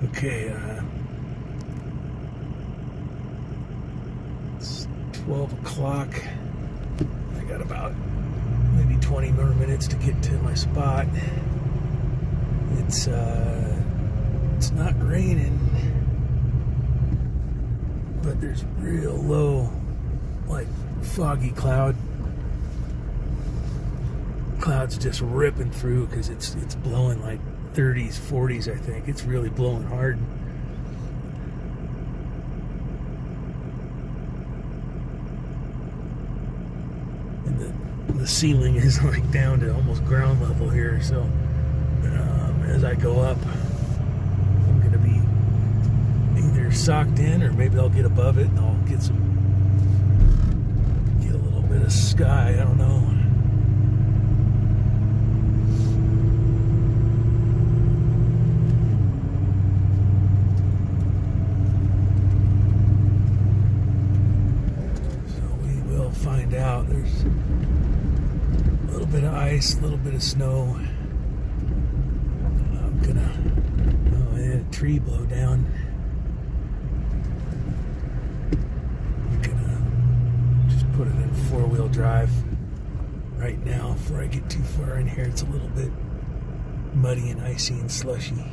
Okay, it's 12 o'clock. I got about maybe 20 more minutes to get to my spot. It's not raining, but there's real low, like foggy clouds just ripping through because it's blowing like 30s, 40s, I think. It's really blowing hard. And the ceiling is like down to almost ground level here, so as I go up, I'm gonna be either socked in or maybe I'll get above it and I'll get a little bit of sky, I don't know. Find out. There's a little bit of ice, a little bit of snow. I'm gonna I had a tree blow down. I'm gonna just put it in 4-wheel drive right now before I get too far in here. It's a little bit muddy and icy and slushy.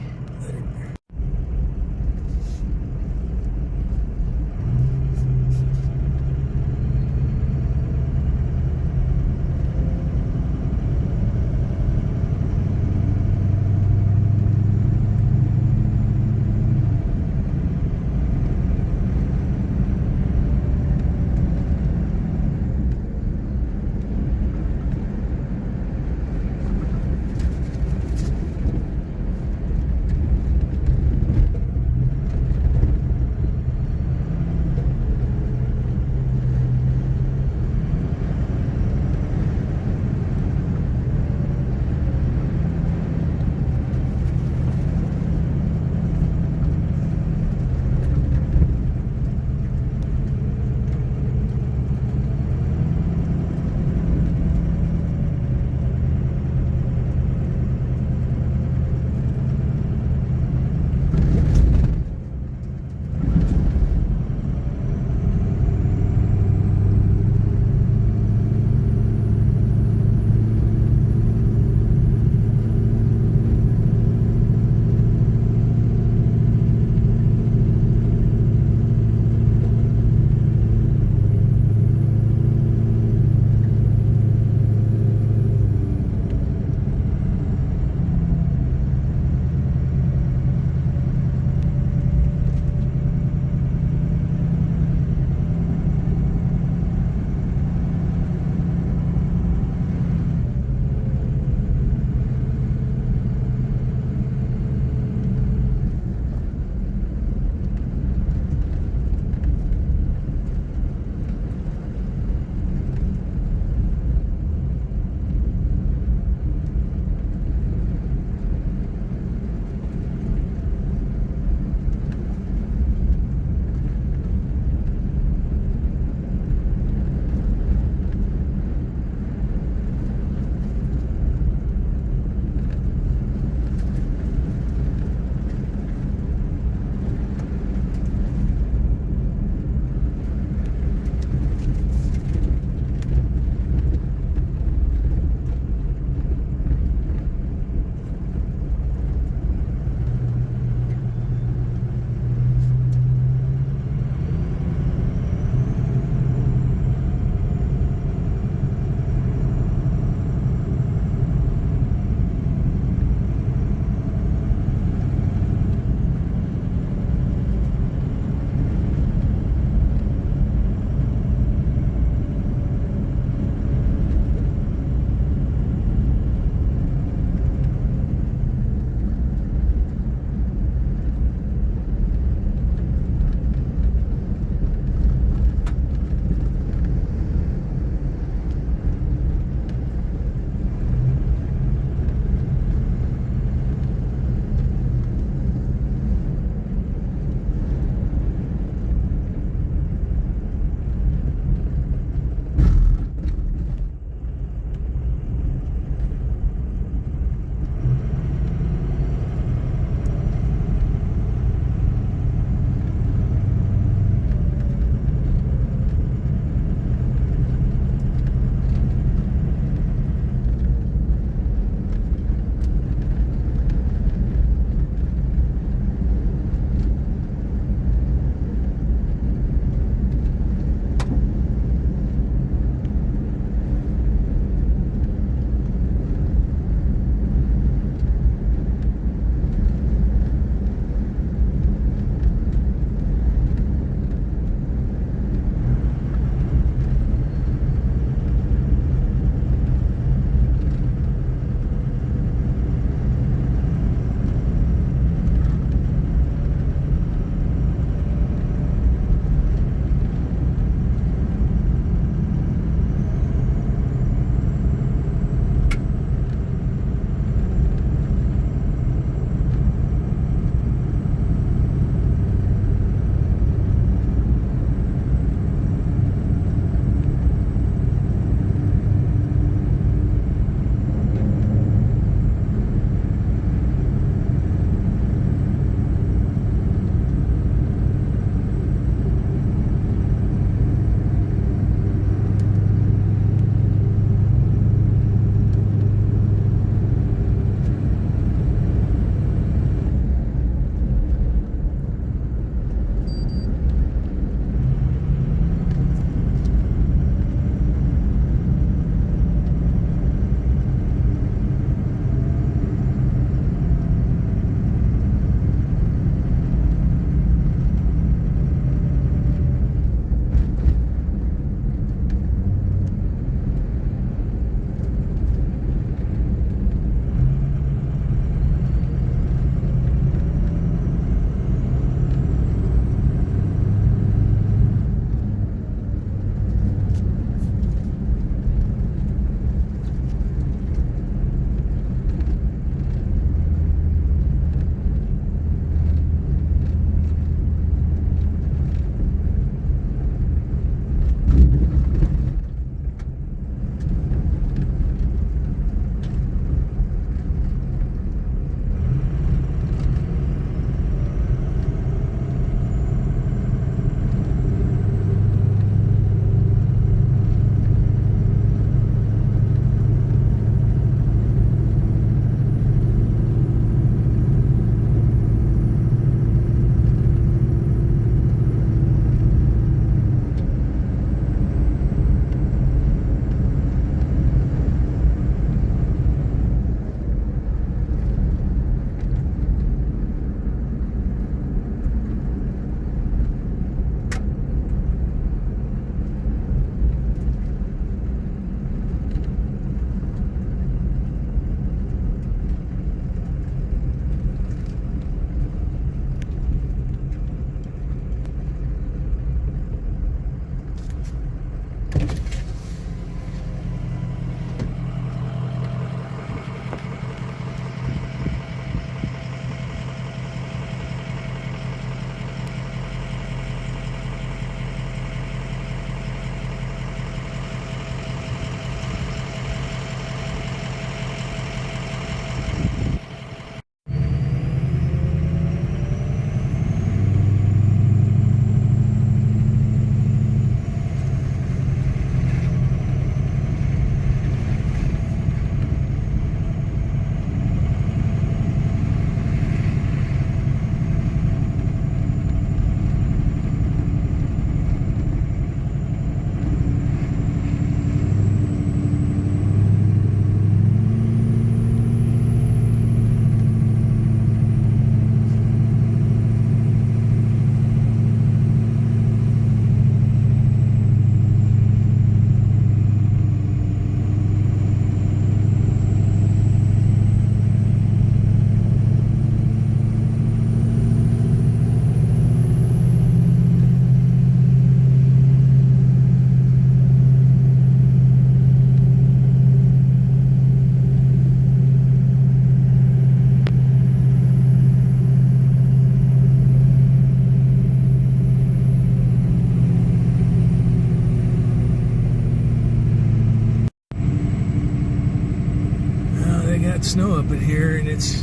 snow up in here, and it's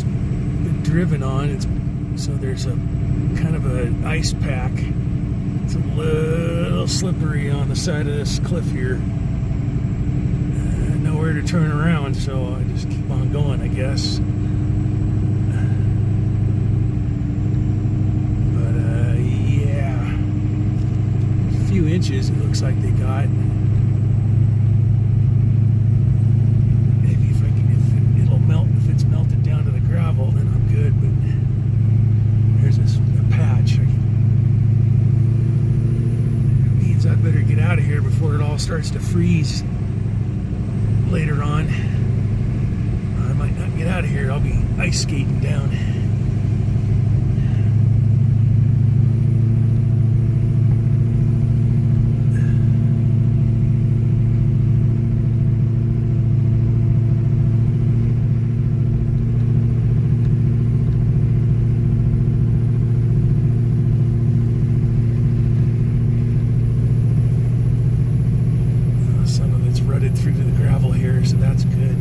been driven on. So there's a kind of an ice pack. It's a little slippery on the side of this cliff here. Nowhere to turn around, so I just keep on going, I guess. But yeah, a few inches it looks like they got. Maybe if it'll melt, if it's melted down to the gravel, then I'm good. But there's a patch. It means I better get out of here before it all starts to freeze later on. I might not get out of here. I'll be ice skating down. Rutted through to the gravel here, so that's good.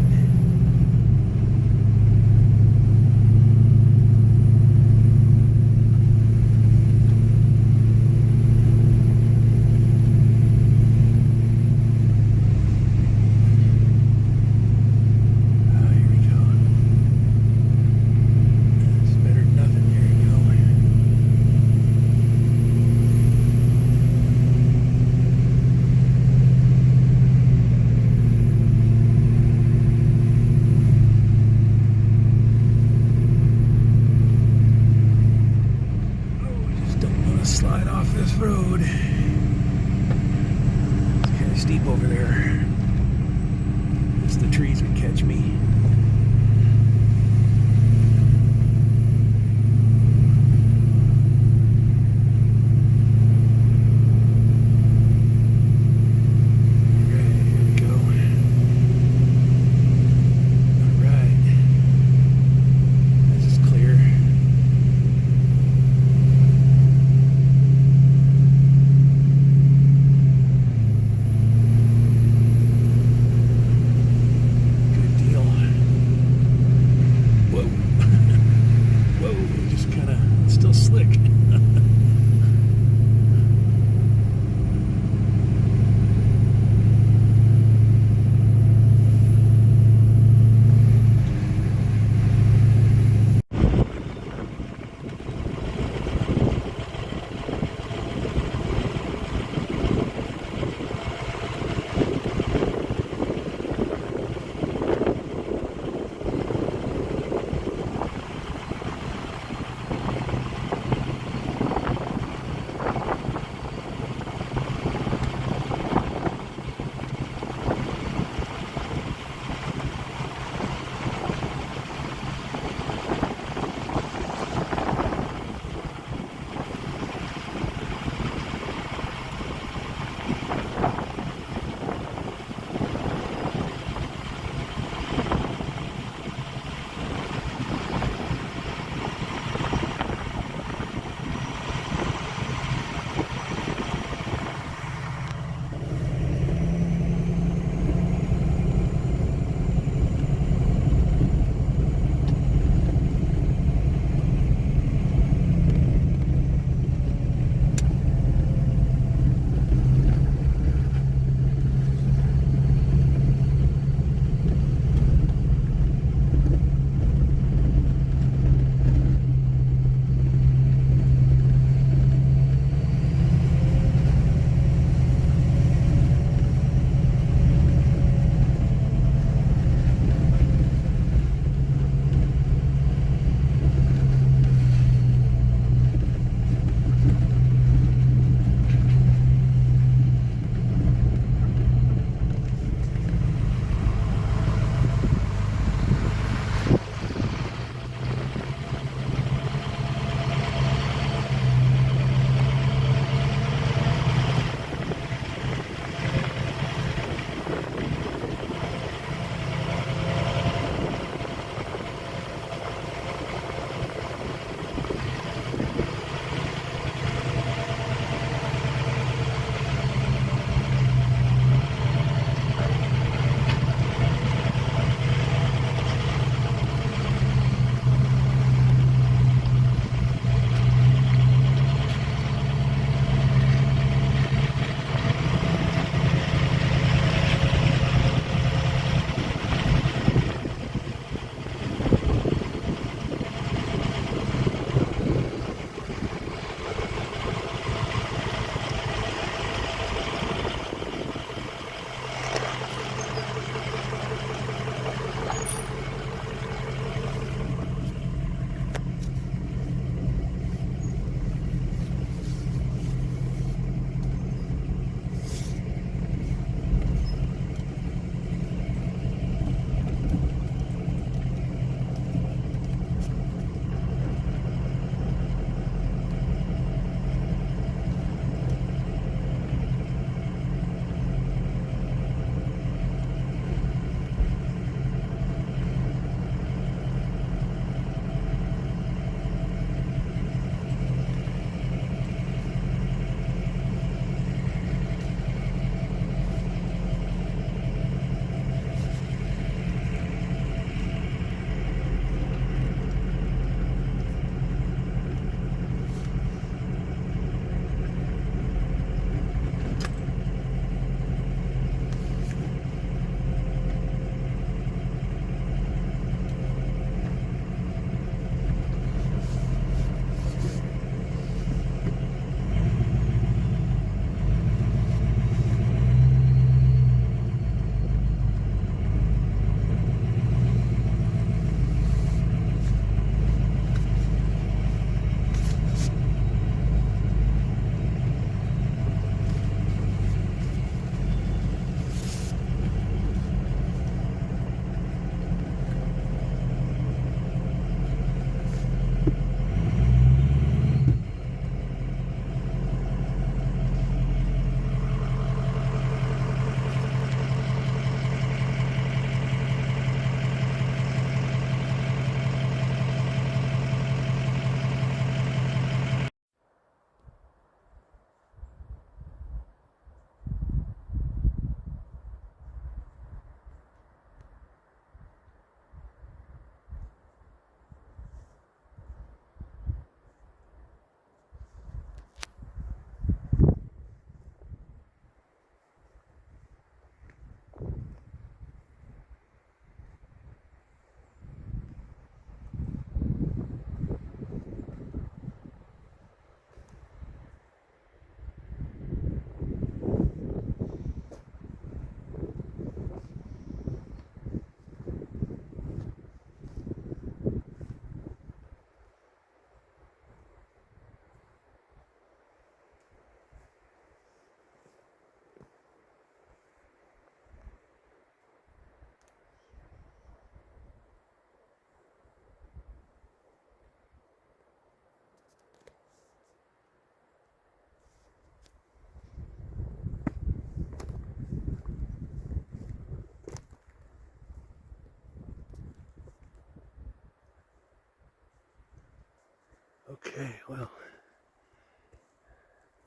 Okay, well,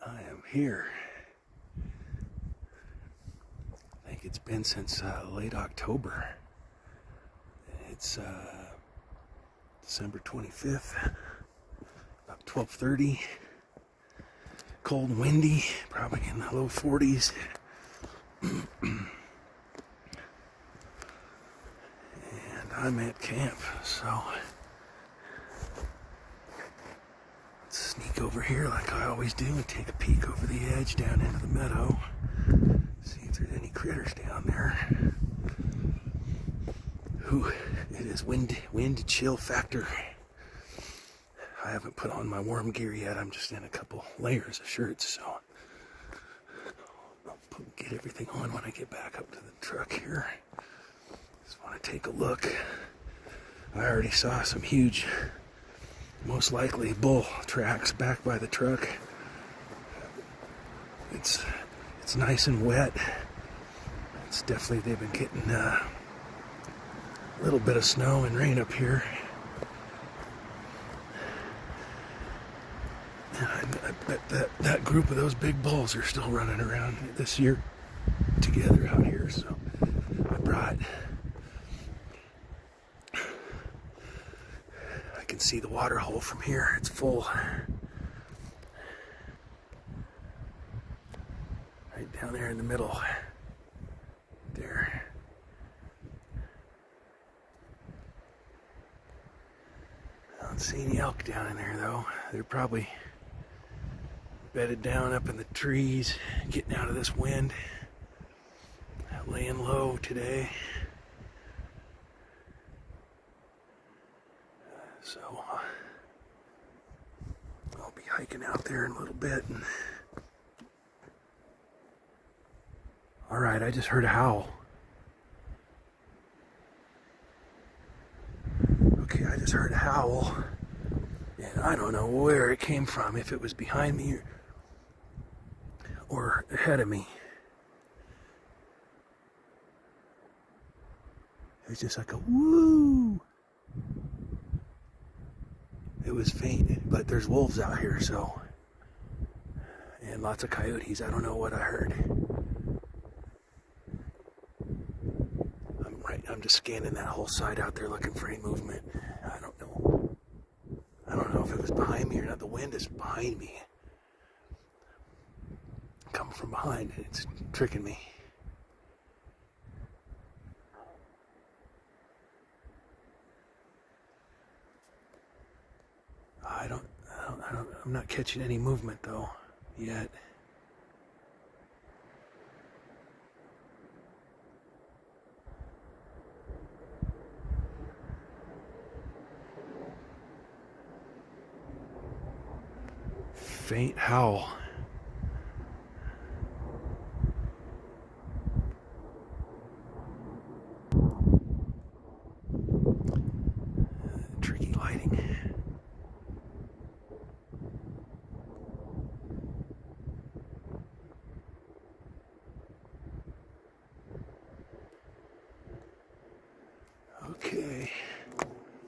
I am here. I think it's been since late October. It's December 25th, about 12:30. Cold and windy, probably in the low 40s. And I'm at camp, so let's sneak over here like I always do and take a peek over the edge down into the meadow. See if there's any critters down there. Ooh, it is wind chill factor. I haven't put on my warm gear yet. I'm just in a couple layers of shirts, so I'll get everything on when I get back up to the truck here. Just want to take a look. I already saw some huge, most likely bull tracks back by the truck. It's nice and wet. It's definitely, they've been getting a little bit of snow and rain up here. And I bet that group of those big bulls are still running around this year together out here. So I brought, I can see the water hole from here. It's full. Right down there in the middle. There. I don't see any elk down in there though. They're probably bedded down up in the trees, getting out of this wind, laying low today. So I'll be hiking out there in a little bit. And all right, I just heard a howl. Okay, I just heard a howl, and I don't know where it came from, if it was behind me or ahead of me. It was just like a woo. It was faint, but there's wolves out here, so, and lots of coyotes. I don't know what I heard. I'm just scanning that whole side out there looking for any movement. I don't know. I don't know if it was behind me or not. The wind is behind me. Coming from behind, it's tricking me. I'm not catching any movement though, yet. Faint howl. Tricky lighting. Okay.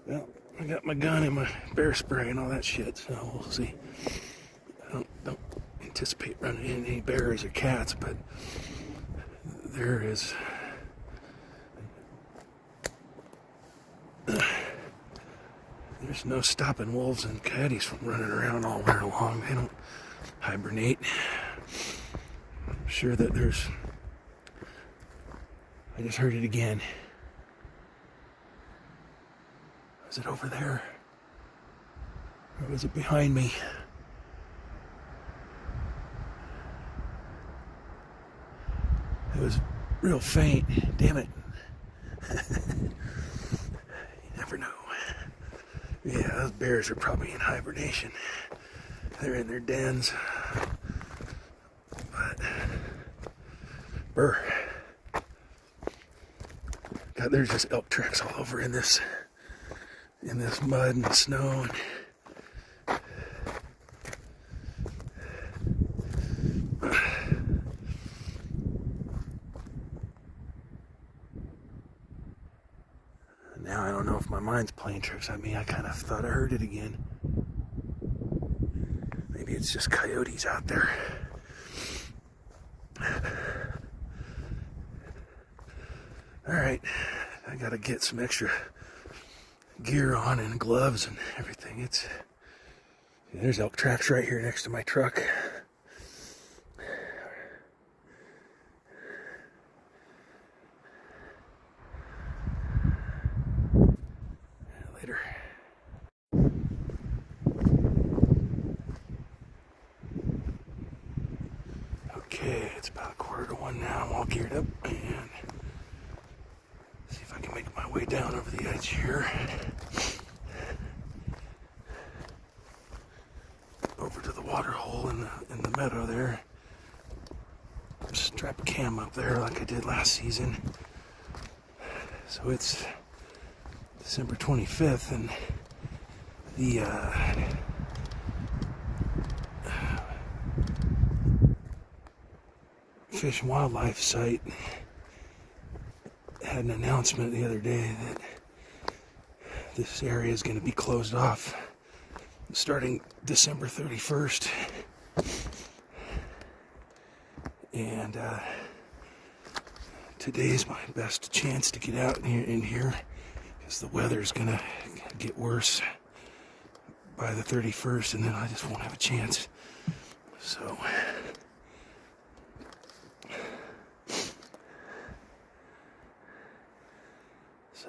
Well, I got my gun and my bear spray and all that shit, so we'll see. I don't anticipate running into any bears or cats, but there's no stopping wolves and coyotes from running around all winter long. They don't hibernate. I'm sure that I just heard it again. Was it over there? Or was it behind me? It was real faint. Damn it. You never know. Yeah, those bears are probably in hibernation. They're in their dens. But, God, there's just elk tracks all over in this mud and snow. Now I don't know if my mind's playing tricks on me. I kind of thought I heard it again. Maybe it's just coyotes out there. Alright, I gotta get some extra gear on and gloves and everything. There's elk tracks right here next to my truck. Later. Okay, it's about 1:45 now. I'm all geared up and see if I can make my way down over the edge here. Over to the water hole in the meadow there. Strap a cam up there like I did last season. So it's December 25th and the Fish and Wildlife site had an announcement the other day that this area is going to be closed off starting December 31st. And today's my best chance to get out in here because the weather's going to get worse by the 31st, and then I just won't have a chance. So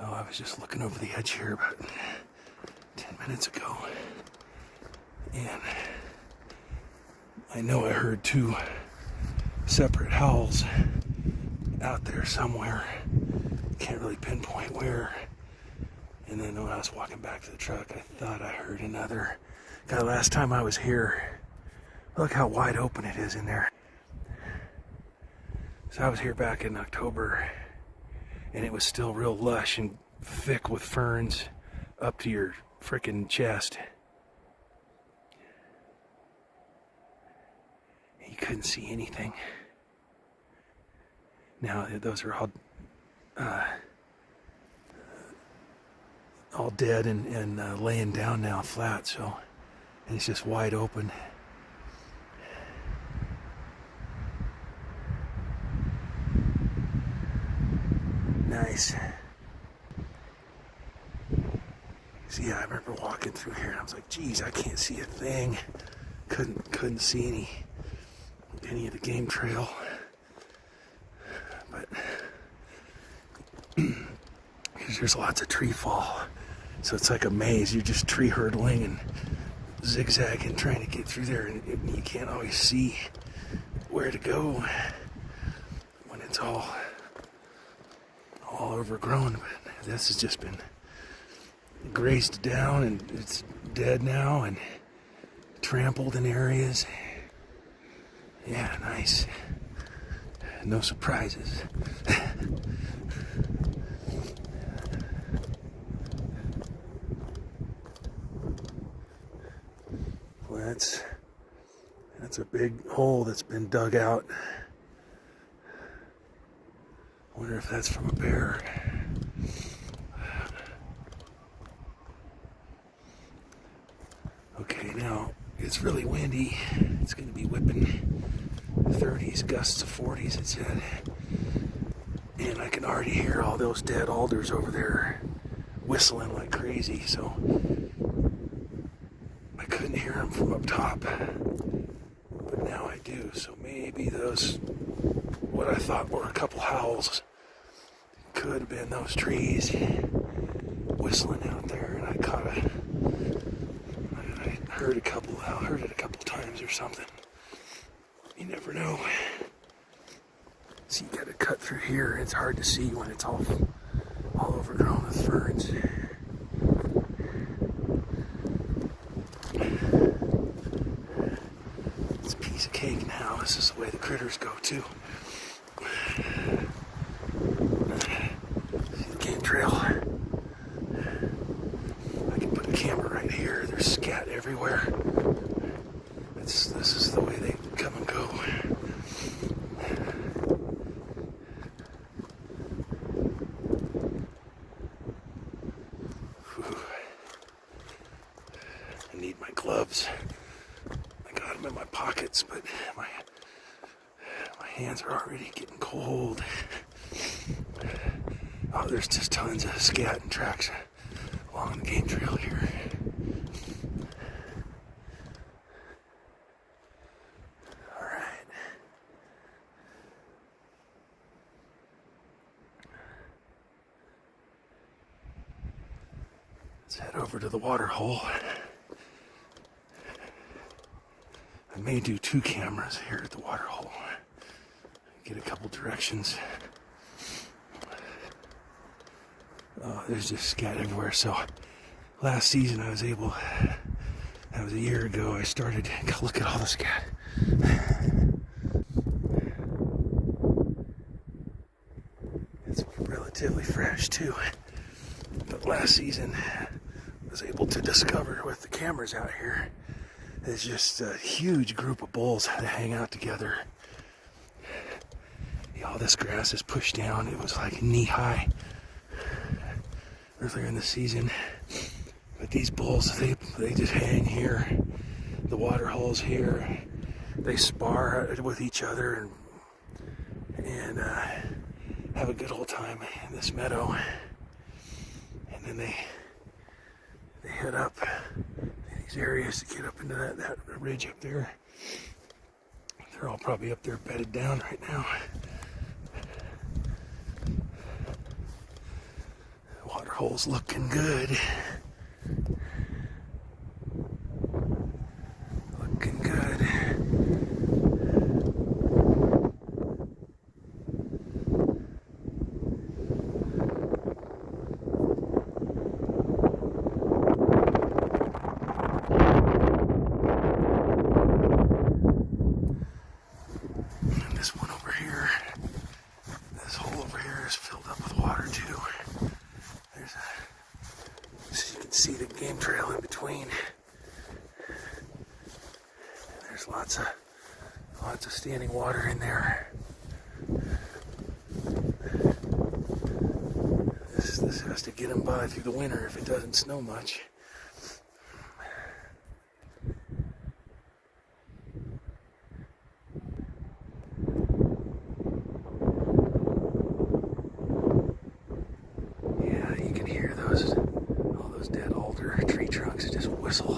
I was just looking over the edge here about 10 minutes ago, and I know I heard 2 separate howls out there somewhere. Can't really pinpoint where. And then when I was walking back to the truck, I thought I heard another. God, last time I was here, look how wide open it is in there. So I was here back in October, and it was still real lush and thick with ferns up to your frickin' chest. You couldn't see anything. Now those are all dead and laying down now flat, so it's just wide open. Nice. So yeah, I remember walking through here and I was like, geez, I can't see a thing. Couldn't see any of the game trail. But there's lots of tree fall. So it's like a maze. You're just tree hurdling and zigzagging, trying to get through there, and you can't always see where to go when it's all overgrown. But this has just been grazed down, and it's dead now and trampled in areas. Yeah, nice. No surprises. Well, that's a big hole that's been dug out. Wonder if that's from a bear. Okay, now it's really windy. It's going to be whipping 30s, gusts of 40s, it said. And I can already hear all those dead alders over there whistling like crazy, so I couldn't hear them from up top. But now I do, so maybe those, what I thought were a couple howls, could have been those trees whistling out there, and I heard it a couple times or something. You never know. So you gotta cut through here. It's hard to see when it's all overgrown with ferns. It's a piece of cake now. This is the way the critters go too. See the game trail? I can put a camera right here. There's scat everywhere. This is the way they come and go. Whew. I need my gloves. I got them in my pockets, but my hands are already getting cold. Oh, there's just tons of scat and tracks along the game trail here. All right. Let's head over to the water hole. I may do 2 cameras here at the water hole. Get a couple directions. There's just scat everywhere. So last season that was a year ago, I started to look at all the scat. It's relatively fresh too. But last season I was able to discover with the cameras out here, there's just a huge group of bulls that hang out together. All this grass is pushed down. It was like knee high earlier in the season. But these bulls, they just hang here. The water hole's here. They spar with each other and have a good old time in this meadow. And then they head up these areas to get up into that ridge up there. They're all probably up there bedded down right now. Water hole's looking good. Looking good. And this one over here, this hole over here is filled up with water too. So you can see the game trail in between. There's lots of standing water in there. This has to get them by through the winter if it doesn't snow much. Dead alder tree trunks just whistle.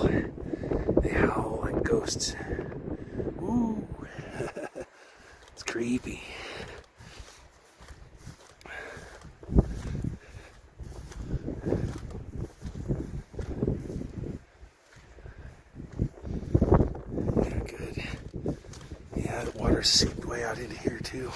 They howl like ghosts. Ooh, it's creepy. Yeah, good. Yeah, the water's seeped way out into here too.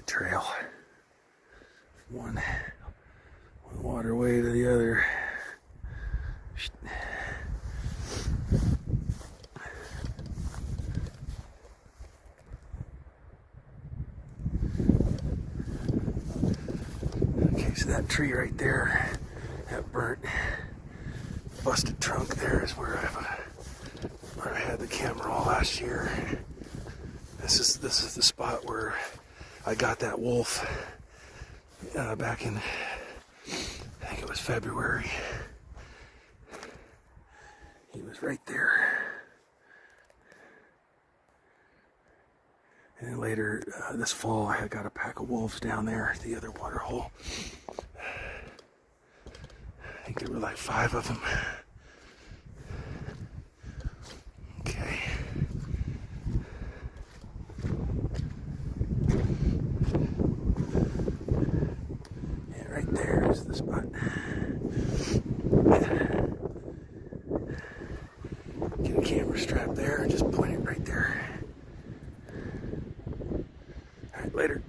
Trail. One waterway to the other. Okay, so that tree right there, that burnt, busted trunk there is where I had the camera all last year. This is the spot where I got that wolf back in, I think it was February. He was right there. And then later this fall, I got a pack of wolves down there at the other water hole. I think there were like 5 of them. Okay. There's the spot. Get a camera strap there and just point it right there. All right, later.